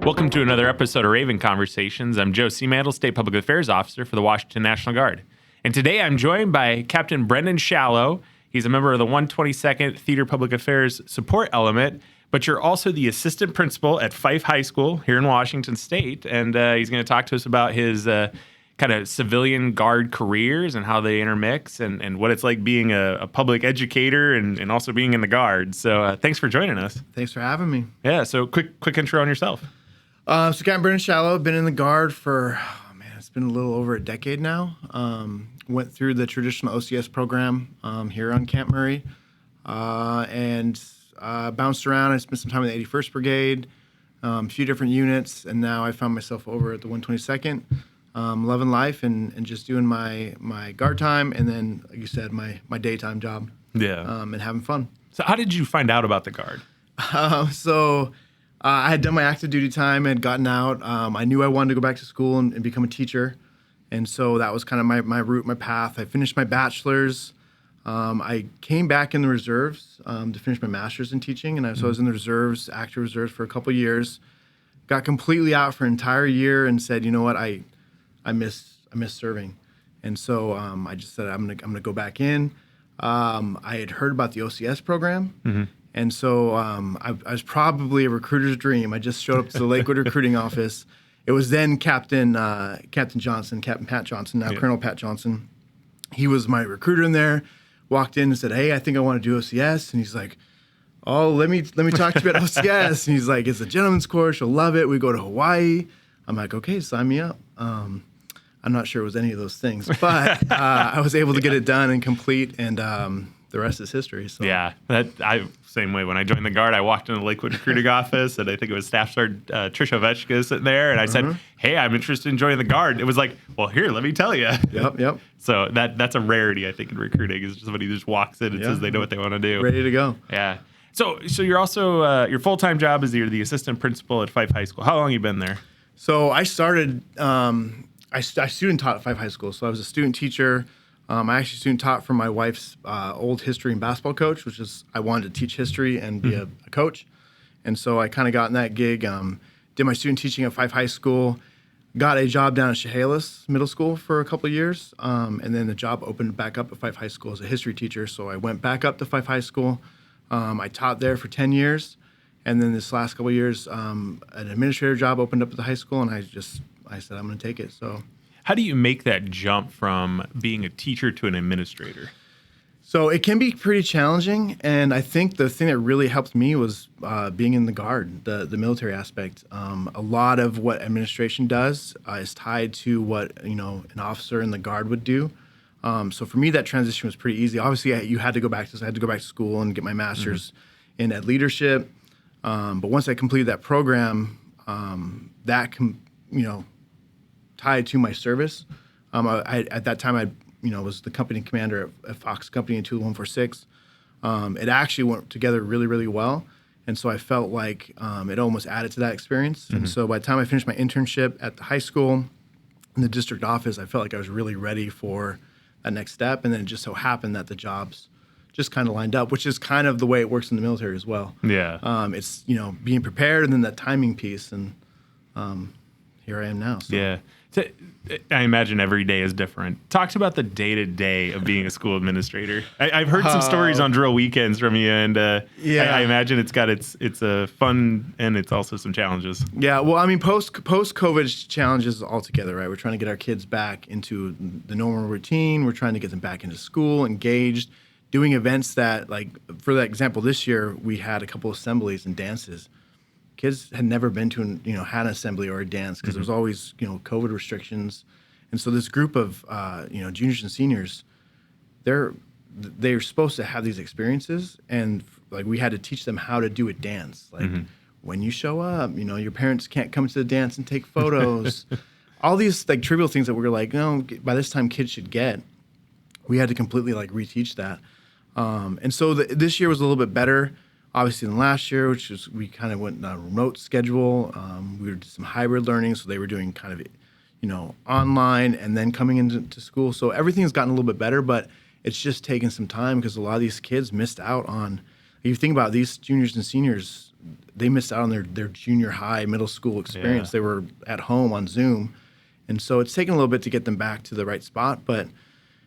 Welcome to another episode of Raven Conversations. I'm Joe Seamantle, State Public Affairs Officer for the Washington National Guard. And today I'm joined by Captain Brenden Shallow. He's a member of the 122nd Theater Public Affairs Support Element, but you're also the assistant principal at Fife High School here in Washington State. And he's going to talk to us about his kind of civilian guard careers and how they intermix and what it's like being a public educator and also being in the Guard. So thanks for joining us. Thanks for having me. Yeah, so quick intro on yourself. So Captain Brenden Shallow, been in the Guard for, it's been a little over a decade now. Went through the traditional OCS program here on Camp Murray and bounced around. I spent some time in the 81st Brigade, a few different units, and now I found myself over at the 122nd, loving life and just doing my guard time and then, like you said, my daytime job. Yeah. And having fun. So how did you find out about the Guard? I had done my active duty time and gotten out. I knew I wanted to go back to school and become a teacher. And so that was kind of my route, my path. I finished my bachelor's. I came back in the reserves to finish my master's in teaching. And so I was in the reserves, active reserves for a couple of years. Got completely out for an entire year and said, you know what, I miss serving. And so I just said, I'm gonna go back in. I had heard about the OCS program. Mm-hmm. And so I was probably a recruiter's dream. I just showed up to the Lakewood recruiting office. It was then Captain Pat Johnson, now Colonel Pat Johnson. He was my recruiter in there. Walked in and said, "Hey, I think I want to do OCS." And he's like, "Oh, let me talk to you about OCS." And he's like, "It's a gentleman's course. You'll love it. We go to Hawaii." I'm like, "Okay, sign me up." I'm not sure it was any of those things, but I was able to get it done and complete, and the rest is history. So. Yeah, same way. When I joined the Guard, I walked into the Lakewood recruiting office, and I think it was Staff Sergeant Tricia Ovechka sitting there, and I said, "Hey, I'm interested in joining the Guard." It was like, "Well, here, let me tell you." Yep. So that's a rarity, I think, in recruiting, is somebody who just walks in and says they know what they want to do. Ready to go. Yeah. So you're also, your full-time job is you're the assistant principal at Fife High School. How long have you been there? So I started, I student taught at Fife High School. So I was a student teacher. I actually student taught from my wife's old history and basketball coach, which is I wanted to teach history and be a coach. And so I kind of got in that gig, did my student teaching at Fife High School, got a job down at Chehalis Middle School for a couple of years, and then the job opened back up at Fife High School as a history teacher. So I went back up to Fife High School. I taught there for 10 years. And then this last couple of years, an administrator job opened up at the high school, and I said, I'm going to take it. So. How do you make that jump from being a teacher to an administrator? So it can be pretty challenging, and I think the thing that really helped me was being in the Guard, the military aspect. A lot of what administration does is tied to what an officer in the Guard would do. So for me, that transition was pretty easy. Obviously, I had to go back to school and get my master's in ed leadership. But once I completed that program, tied to my service. At that time, I was the company commander at Fox Company in 20146. It actually went together really, really well. And so I felt like it almost added to that experience. Mm-hmm. And so by the time I finished my internship at the high school in the district office, I felt like I was really ready for that next step. And then it just so happened that the jobs just kind of lined up, which is kind of the way it works in the military as well. Yeah. It's, being prepared and then that timing piece. And here I am now. So. Yeah. So, I imagine every day is different. Talk about the day-to-day of being a school administrator. I've heard some stories on drill weekends from you, and I imagine it's got it's a fun and it's also some challenges. Yeah, well, I mean, post-COVID challenges altogether, right? We're trying to get our kids back into the normal routine. We're trying to get them back into school, engaged, doing events that, like, for that example, this year we had a couple assemblies and dances. Kids had never been to had an assembly or a dance because there was always, COVID restrictions. And so this group of, juniors and seniors, they're supposed to have these experiences. And like, we had to teach them how to do a dance. Like when you show up, your parents can't come to the dance and take photos. All these like trivial things that we were like, no, by this time kids should get. We had to completely like reteach that. And so this year was a little bit better. Obviously than last year, which was we kind of went on a remote schedule. We were doing some hybrid learning, so they were doing kind of, online and then coming into school. So everything has gotten a little bit better, but it's just taken some time because a lot of these kids missed out on You think about these juniors and seniors, they missed out on their junior high, middle school experience. Yeah. They were at home on Zoom. And so it's taken a little bit to get them back to the right spot. But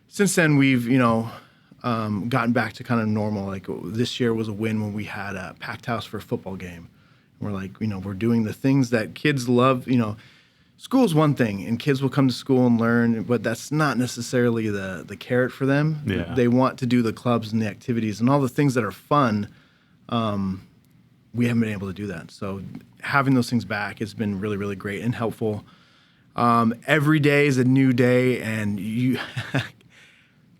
since then, we've, gotten back to kind of normal. Like this year was a win when we had a packed house for a football game. We're like, we're doing the things that kids love. School's one thing, and kids will come to school and learn, but that's not necessarily the carrot for them. Yeah. They want to do the clubs and the activities and all the things that are fun. We haven't been able to do that. So having those things back has been really, really great and helpful. Every day is a new day, and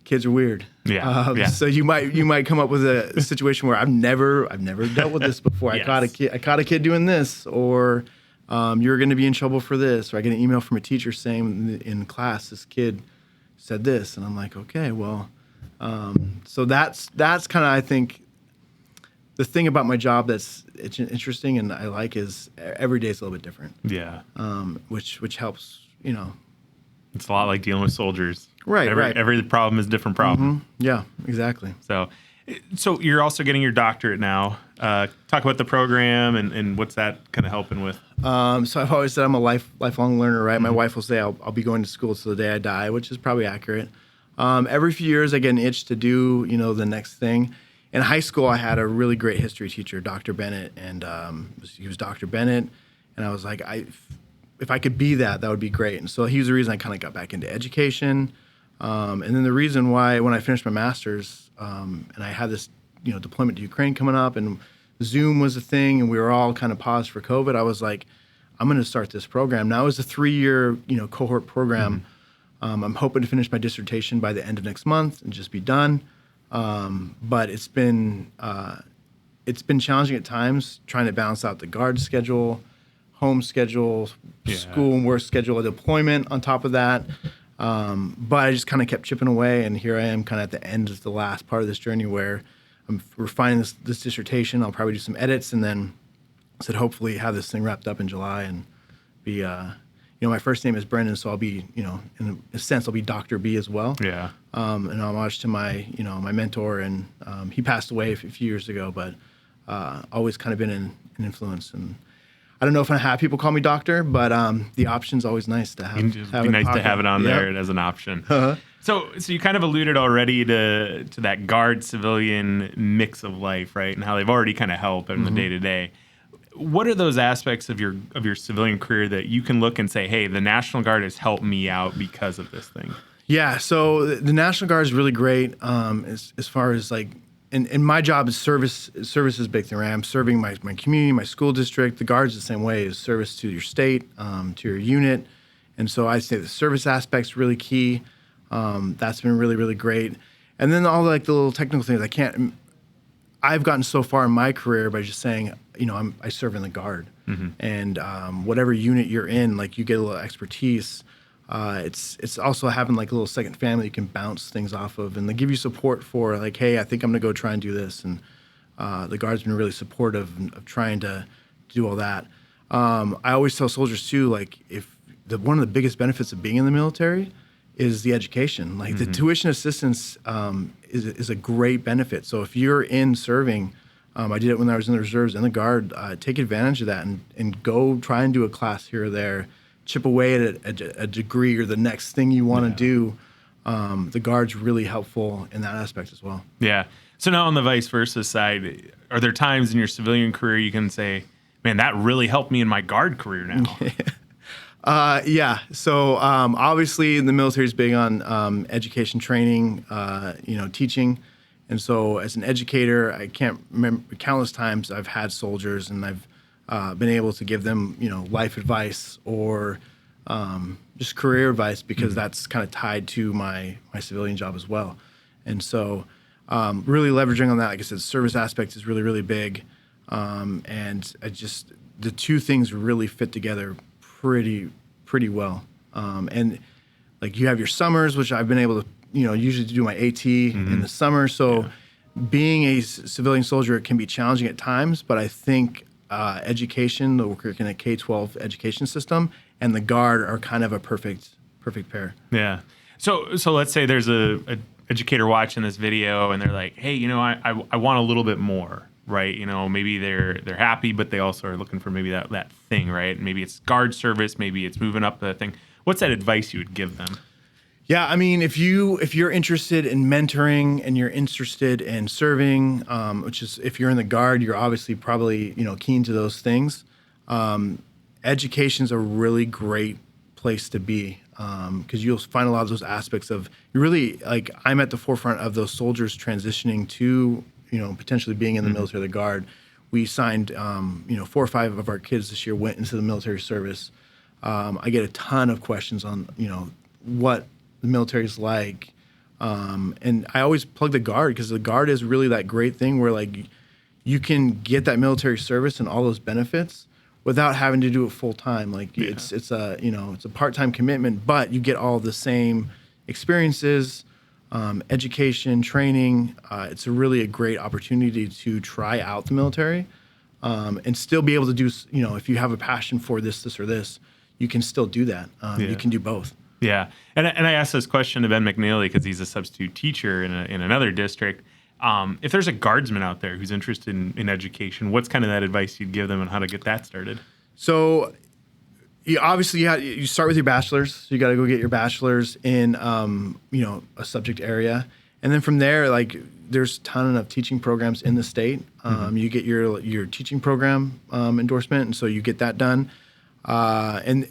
kids are weird. Yeah. So you might come up with a situation where I've never dealt with this before. Yes. I caught a kid doing this, or you're going to be in trouble for this, or I get an email from a teacher saying in class this kid said this, and I'm like, okay, well, so that's kind of, I think, the thing about my job that's interesting and I like is every day is a little bit different. Yeah. Which helps, It's a lot like dealing with soldiers. Right. Every problem is a different problem. Mm-hmm. Yeah, exactly. So you're also getting your doctorate now. Talk about the program and what's that kind of helping with. So I've always said I'm a lifelong learner, right? Mm-hmm. My wife will say I'll be going to school till the day I die, which is probably accurate. Every few years I get an itch to do, the next thing. In high school, I had a really great history teacher, Dr. Bennett, and he was Dr. Bennett, and I was like, if I could be that would be great. And so he was the reason I kind of got back into education. And then the reason why, when I finished my master's, and I had this, deployment to Ukraine coming up, and Zoom was a thing, and we were all kind of paused for COVID, I was like, I'm going to start this program. Now it's a 3-year, cohort program. Mm-hmm. I'm hoping to finish my dissertation by the end of next month and just be done. But it's been challenging at times trying to balance out the guard schedule, home schedule, school and work schedule, a deployment on top of that. But I just kind of kept chipping away, and here I am kind of at the end of the last part of this journey where I'm refining this dissertation. I'll probably do some edits, and then I said hopefully have this thing wrapped up in July and be, my first name is Brenden, so I'll be, in a sense, I'll be Dr. B as well. Yeah. And homage to my, my mentor, and he passed away a few years ago, but always kind of been an influence. And I don't know if I have people call me doctor, but the option's always nice to have. It'd be nice to have it on there as an option. Uh-huh. So you kind of alluded already to that guard civilian mix of life, right? And how they've already kind of helped in the day to day. What are those aspects of your civilian career that you can look and say, hey, the National Guard has helped me out because of this thing? Yeah, so the National Guard is really great as far as like, and my job is service. Service is a big thing, right? I'm serving my community, my school district. The Guard's the same way, is service to your state, to your unit. And so I say the service aspect's really key. That's been really, really great. And then all like the little technical things I've gotten so far in my career by just saying, I serve in the Guard, and whatever unit you're in, like you get a little expertise. It's also having like a little second family you can bounce things off of, and they give you support for like, hey, I think I'm gonna go try and do this, and the Guard's been really supportive of trying to do all that. I always tell soldiers too, like one of the biggest benefits of being in the military is the education. Like the tuition assistance is a great benefit. So if you're in serving, I did it when I was in the reserves and the Guard, take advantage of that and go try and do a class here or there, chip away at a degree or the next thing you want to do. The Guard's really helpful in that aspect as well. Yeah. So now on the vice versa side, are there times in your civilian career you can say, man, that really helped me in my Guard career now? Yeah. So obviously the military is big on education, training, teaching. And so as an educator, I can't remember countless times I've had soldiers and I've been able to give them, life advice or just career advice because that's kind of tied to my civilian job as well. And so really leveraging on that, like I said, service aspect is really, really big. And the two things really fit together pretty well. And like you have your summers, which I've been able to, usually to do my AT in the summer. So being a civilian soldier can be challenging at times, but I think education, the work in a K-12 education system, and the Guard are kind of a perfect pair. Yeah. So let's say there's a educator watching this video and they're like, hey, I want a little bit more, right? Maybe they're happy, but they also are looking for maybe that thing, right? Maybe it's guard service, maybe it's moving up the thing. What's that advice you would give them? Yeah, I mean, if you're interested in mentoring and you're interested in serving, which is if you're in the Guard, you're obviously probably keen to those things. Education's a really great place to be because you'll find a lot of those aspects of you really like. I'm at the forefront of those soldiers transitioning to potentially being in the military, the Guard. We signed 4 or 5 of our kids this year went into the military service. I get a ton of questions on what the military is like, and I always plug the Guard because the Guard is really that great thing where like you can get that military service and all those benefits without having to do it full time. Like it's a it's a part-time commitment, but you get all the same experiences, education, training. It's really a great opportunity to try out the military and still be able to do if you have a passion for this or this, you can still do that. You can do both. Yeah, and I asked this question to Ben McNeely because he's a substitute teacher in another district. If there's a guardsman out there who's interested in education, what's kind of that advice you'd give them on how to get that started? So, you start with your bachelor's. You got to go get your bachelor's in a subject area, and then from there, like there's a ton of teaching programs in the state. You get your teaching program endorsement, and so you get that done, and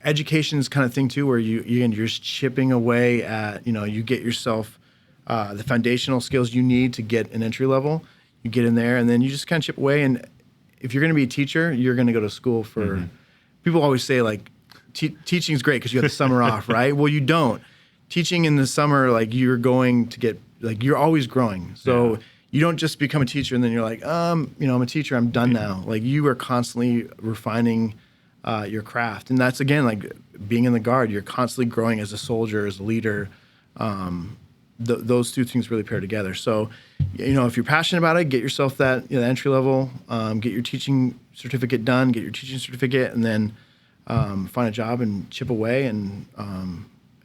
education is kind of thing too, where you're just chipping away at, you get yourself the foundational skills you need to get an entry level. You get in there and then you just kind of chip away. And if you're going to be a teacher, you're going to go to school for, people always say like teaching is great because you have the summer off, right? Well, you don't. Teaching in the summer, like you're going to get, like you're always growing. So you don't just become a teacher and then you're like, I'm a teacher, I'm done now. Like you are constantly refining your craft. And that's, again, like being in the Guard, you're constantly growing as a soldier, as a leader. Those two things really pair together. So, if you're passionate about it, get yourself that entry level, get your teaching certificate done, get your teaching certificate, and then find a job and chip away. And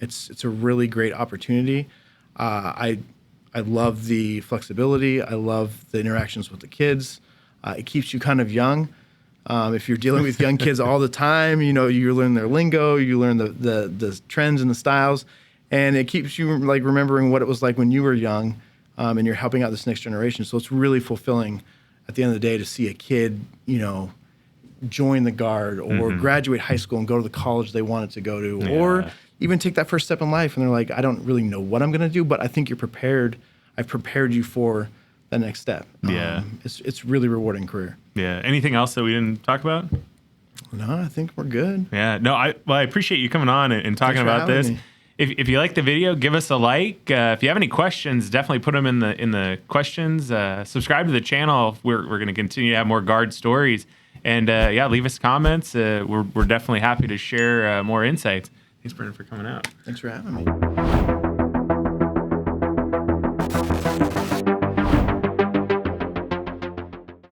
it's a really great opportunity. I love the flexibility. I love the interactions with the kids. It keeps you kind of young. If you're dealing with young kids all the time, you learn their lingo, you learn the trends and the styles, and it keeps you like remembering what it was like when you were young, and you're helping out this next generation. So it's really fulfilling at the end of the day to see a kid, join the Guard or graduate high school and go to the college they wanted to go to, or even take that first step in life and they're like, I don't really know what I'm going to do, but I think you're prepared. I've prepared you for the next step. It's really rewarding career. Yeah. Anything else that we didn't talk about? No, I think we're good. Yeah. No, I appreciate you coming on and talking about this. If you like the video, give us a like. If you have any questions, definitely put them in the questions. Subscribe to the channel. We're going to continue to have more Guard stories. And leave us comments. We're definitely happy to share more insights. Thanks, Brenden, for coming out. Thanks for having me.